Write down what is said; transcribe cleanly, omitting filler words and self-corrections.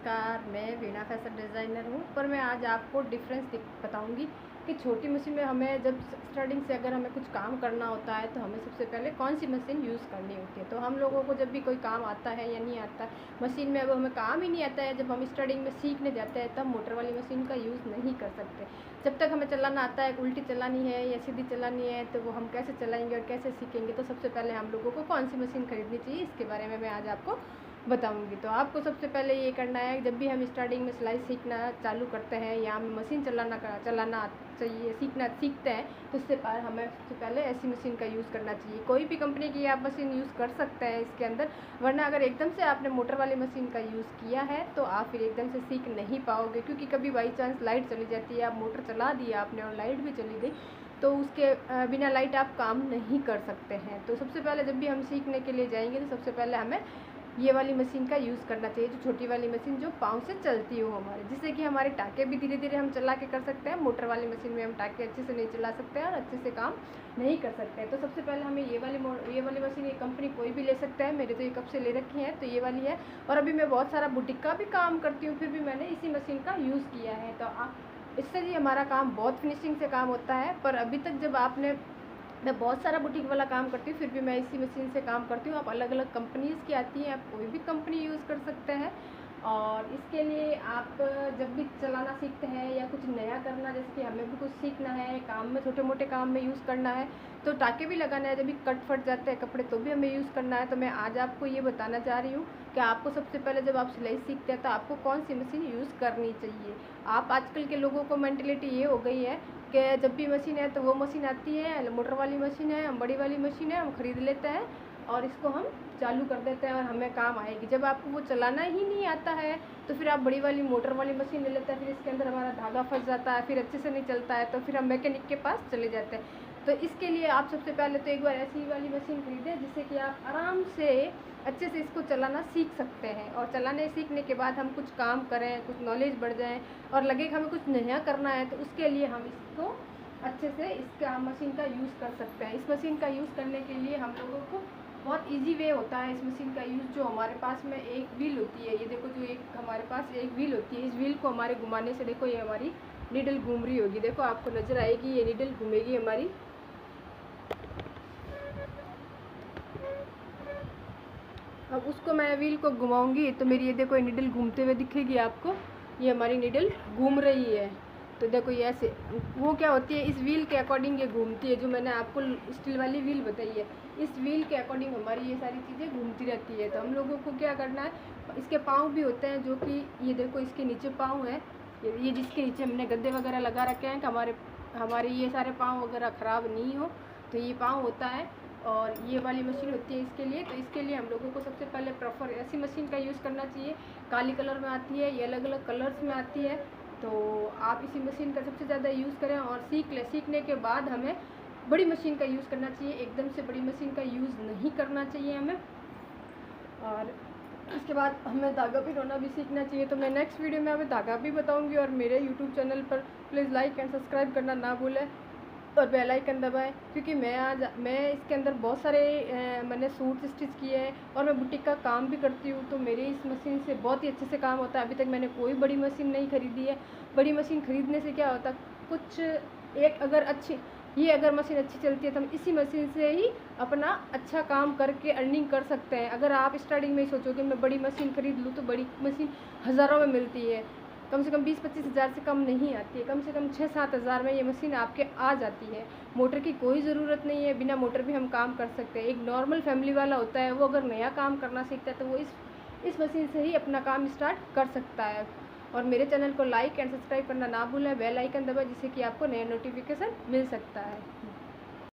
नमस्कार, मैं वीणा fashion designer हूँ। पर मैं आज आपको डिफरेंस बताऊँगी कि छोटी मशीन में हमें जब स्टार्टिंग से अगर हमें कुछ काम करना होता है तो हमें सबसे पहले कौन सी मशीन यूज़ करनी होती है। तो हम लोगों को जब भी कोई काम आता है या नहीं आता मशीन में, अब हमें काम ही नहीं आता है, जब हम स्टार्टिंग में सीखने जाते हैं तब मोटर वाली मशीन का यूज़ नहीं कर सकते। जब तक हमें चलाना आता है, उल्टी चलानी है या सीधी चलानी है, तो वो हम कैसे चलाएँगे और कैसे सीखेंगे। तो सबसे पहले हम लोगों को कौन सी मशीन खरीदनी चाहिए, इसके बारे में मैं आज आपको बताऊंगी। तो आपको सबसे पहले ये करना है, जब भी हम स्टार्टिंग में सिलाई सीखना चालू करते हैं या हमें मशीन चलाना चाहिए, सीखते हैं, तो उससे हमें सबसे पहले ऐसी मशीन का यूज़ करना चाहिए। कोई भी कंपनी की आप मशीन यूज़ कर सकते हैं इसके अंदर, वरना अगर एकदम से आपने मोटर वाली मशीन का यूज़ किया है तो आप फिर एकदम से सीख नहीं पाओगे, क्योंकि कभी बाई चांस लाइट चली जाती है, आप मोटर चला दिया आपने और लाइट भी चली गई, तो उसके बिना लाइट आप काम नहीं कर सकते हैं। तो सबसे पहले जब भी हम सीखने के लिए जाएंगे तो सबसे पहले हमें ये वाली मशीन का यूज़ करना चाहिए, जो छोटी वाली मशीन जो पाँव से चलती हो हमारे, जिससे कि हमारे टाँके भी धीरे धीरे हम चला के कर सकते हैं। मोटर वाली मशीन में हम टाँके अच्छे से नहीं चला सकते हैं और अच्छे से काम नहीं कर सकते हैं। तो सबसे पहले हमें ये वाली मशीन, ये कंपनी कोई भी ले सकता है, मेरे तो ये कब से ले रखी है, तो ये वाली है। और अभी मैं बहुत सारा बुटीक का भी काम करती हूँ, फिर भी मैंने इसी मशीन का यूज़ किया है। तो इससे जी हमारा काम बहुत फिनिशिंग से काम होता है। पर अभी तक जब मैं बहुत सारा बुटीक वाला काम करती हूँ, फिर भी मैं इसी मशीन से काम करती हूँ। आप अलग अलग कंपनीज़ की आती हैं, आप कोई भी कंपनी यूज़ कर सकते हैं। और इसके लिए आप जब भी चलाना सीखते हैं या कुछ नया करना, जैसे कि हमें भी कुछ सीखना है, काम में छोटे मोटे काम में यूज़ करना है, तो टाँके भी लगाना है, जब भी कट फट जाते हैं कपड़े तो भी हमें यूज़ करना है। तो मैं आज आपको ये बताना चाह रही हूँ कि आपको सबसे पहले जब आप सिलाई सीखते हैं तो आपको कौन सी मशीन यूज़ करनी चाहिए। आप आजकल के लोगों को मेंटलिटी ये हो गई है कि जब भी मशीन है तो वो मशीन आती है, मोटर वाली मशीन है, हम बड़ी वाली मशीन है, हम ख़रीद लेते हैं और इसको हम चालू कर देते हैं और हमें काम आएगी। जब आपको वो चलाना ही नहीं आता है तो फिर आप बड़ी वाली मोटर वाली मशीन ले लेते हैं, फिर इसके अंदर हमारा धागा फंस जाता है, फिर अच्छे से नहीं चलता है, तो फिर हम मैकेनिक के पास चले जाते हैं। तो इसके लिए आप सबसे पहले तो एक बार ऐसी वाली मशीन खरीदें जिससे कि आप आराम से अच्छे से इसको चलाना सीख सकते हैं। और चलाने सीखने के बाद हम कुछ काम करें, कुछ नॉलेज बढ़ जाए और लगे कि हमें कुछ नया करना है, तो उसके लिए हम इसको अच्छे से इसका मशीन का यूज़ कर सकते हैं। इस मशीन का यूज़ करने के लिए हम लोगों को बहुत इजी वे होता है इस मशीन का यूज़। जो हमारे पास में एक व्हील होती है, ये देखो, जो एक हमारे पास एक व्हील होती है, इस व्हील को हमारे घुमाने से देखो ये हमारी नीडल घूम रही होगी, देखो आपको नज़र आएगी, ये नीडल घूमेगी हमारी। अब उसको मैं व्हील को घुमाऊंगी तो मेरी ये देखो ये नीडल घूमते हुए दिखेगी आपको, ये हमारी नीडल घूम रही है। तो देखो ये ऐसे, वो क्या होती है, इस व्हील के अकॉर्डिंग ये घूमती है, जो मैंने आपको स्टील वाली व्हील बताई है, इस व्हील के अकॉर्डिंग हमारी ये सारी चीज़ें घूमती रहती है। तो हम लोगों को क्या करना है, इसके पाँव भी होते हैं, जो कि ये देखो इसके नीचे पाँव है, ये जिसके नीचे हमने गद्दे वगैरह लगा रखे हैं कि हमारे ये सारे पाँव वगैरह ख़राब नहीं हो, तो ये पाँव होता है। और ये वाली मशीन होती है इसके लिए। तो इसके लिए हम लोगों को सबसे पहले प्रेफर ऐसी मशीन का यूज़ करना चाहिए। काली कलर में आती है, ये अलग अलग कलर्स में आती है, तो आप इसी मशीन का सबसे ज़्यादा यूज़ करें और सीखने के बाद हमें बड़ी मशीन का यूज़ करना चाहिए। एकदम से बड़ी मशीन का यूज़ नहीं करना चाहिए हमें। और इसके बाद हमें धागा पिरोना भी सीखना चाहिए। तो मैं नेक्स्ट वीडियो में हमें धागा भी बताऊंगी। और मेरे यूट्यूब चैनल पर प्लीज़ लाइक एंड सब्सक्राइब करना ना भूलें और बेल आइकन दबाएं, क्योंकि मैं इसके अंदर बहुत सारे मैंने सूट स्टिच किए हैं और मैं बुटीक का काम भी करती हूँ। तो मेरे इस मशीन से बहुत ही अच्छे से काम होता है। अभी तक मैंने कोई बड़ी मशीन नहीं खरीदी है। बड़ी मशीन खरीदने से क्या होता है, कुछ एक अगर मशीन अच्छी चलती है तो हम इसी मशीन से ही अपना अच्छा काम करके अर्निंग कर सकते हैं। अगर आप स्टार्टिंग में ही सोचोगे मैं बड़ी मशीन खरीद लूँ, तो बड़ी मशीन हज़ारों में मिलती है, कम से कम 20-25 हज़ार से कम नहीं आती है, कम से कम 6-7 हज़ार में ये मशीन आपके आ जाती है। मोटर की कोई ज़रूरत नहीं है, बिना मोटर भी हम काम कर सकते हैं। एक नॉर्मल फैमिली वाला होता है, वो अगर नया काम करना सीखता है तो वो इस मशीन से ही अपना काम स्टार्ट कर सकता है। और मेरे चैनल को लाइक एंड सब्सक्राइब करना ना भूलें, बेल आइकन दबाएं, जिससे कि आपको नया नोटिफिकेशन मिल सकता है।